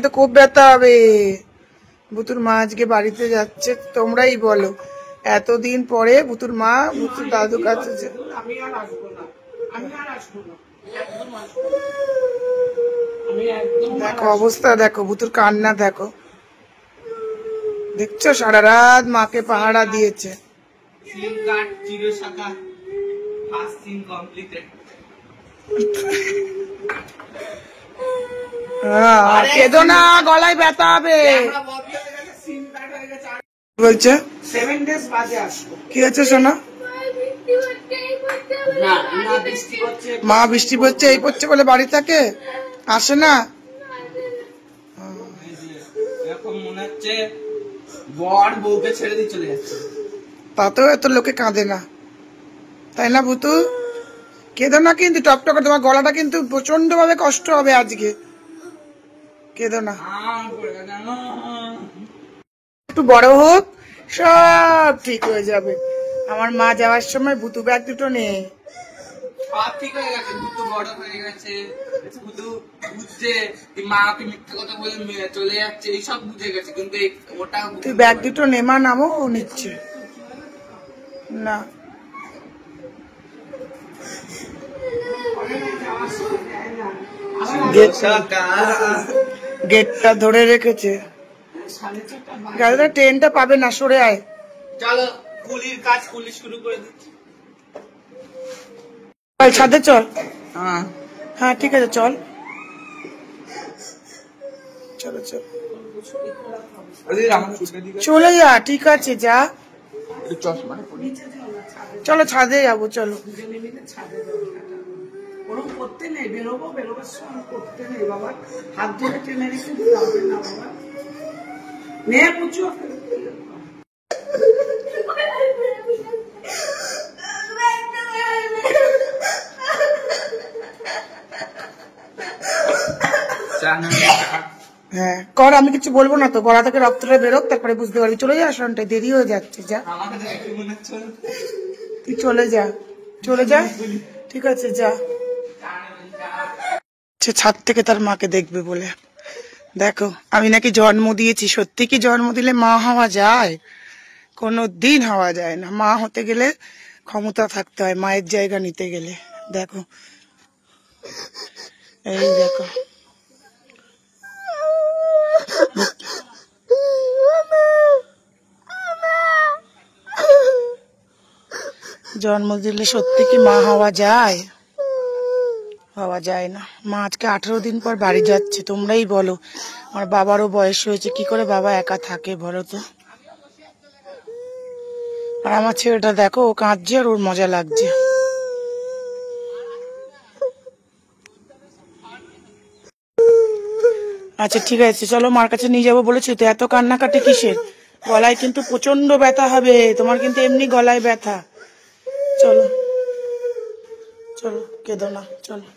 তো খুব ব্যথা হবে। ভুতুর মা আজকে বাড়িতে যাচ্ছে, তোমরাই বলো। এতদিন পরে ভুতুর মা ভুতুর দাদু কাছে। দেখো অবস্থা, দেখো ভুতুর কান্না দেখো, দেখছো? সারা রাত মাকে পাহারা দিয়েছে। কেঁদো না, গলায় ব্যথা হবে। বলছে 7 days বাদে আসবো। কি আছে সোনা? মা বৃষ্টি পড়ছে, এই পড়ছে বলে বাড়ি থাকে, আসে না। মনে হচ্ছে বর বউকে ছেড়ে দিয়ে চলে যাচ্ছে। তাতেও এত লোকে কাঁদে না, তাই না ভুতু? কেঁদো না কিন্তু, টকটক তোমার গলাটা কিন্তু প্রচন্ড ভাবে কষ্ট হবে আজকে। কেঁদো না, একটু বড় হোক, সব ঠিক হয়ে যাবে। আমার মা যাওয়ার সময় ভুতু ব্যাগ দুটো নেই, সব ঠিক হয়ে গেছে। ভুতু বড় হয়ে গেছে, ভুতু বুঝছে মাকে মিথ্যে কথা বলে চলে যাচ্ছে, এইসব বুঝে গেছে। কিন্তু ওটা তুই ব্যাগ দুটো নেমা নামো, ও নিচ্ছে না। গেটটা ধরে রেখেছে, গাড়িটা ট্রেনটা পাবে না, সরে আয়। চলো কুলির কাজ কুলি শুরু করে দিচ্ছি। ছাদে চল। হ্যাঁ ঠিক আছে, চল চলো চল, চলে যা, ঠিক আছে যা। চলো ছাদে যাবো, চলো। ওরকম করতে নেই, বেরোবো, বেরোবার সময় করতে নেই বাবা, হাত ধরে টেনে রেখে দিতে হবে না বাবা। নে পুচু, হ্যাঁ কর, আমি কিছু বলবো না তো। গলা থেকে রক্তটা বেরোক, তারপরে বুঝতে পারবি। চলে যা, আসনটাই দেরি হয়ে যাচ্ছে, যা তুই চলে যা, চলে যা, ঠিক আছে যা। ছাদ থেকে তার মাকে দেখবে বলে। দেখো আমি নাকি জন্ম দিয়েছি, সত্যি কি জন্ম দিলে মা হওয়া যায়? কোনো দিন হওয়া যায় না। মা হতে গেলে ক্ষমতা থাকতে হয়, মায়ের জায়গা নিতে গেলে। দেখো এই দেখো, জন্ম দিলে সত্যি কি মা হওয়া যায়? হওয়া যায় না। মা আজকে 18 দিন পর বাড়ি যাচ্ছে, তোমরাই বলো। আমার বাবারও বয়স হয়েছে, কি করে বাবা একা থাকে বলো তো? আর আমার ছেলেটা দেখো, ও কাঁদছে আর ওর মজা লাগছে। আচ্ছা ঠিক আছে, চলো মার কাছে নিয়ে যাবো বলেছি তো। এত কান্নাকাটি কিসের? গলায় কিন্তু প্রচন্ড ব্যথা হবে তোমার, কিন্তু এমনি গলায় ব্যথা। চলো চলো, কেঁদো না, চলো।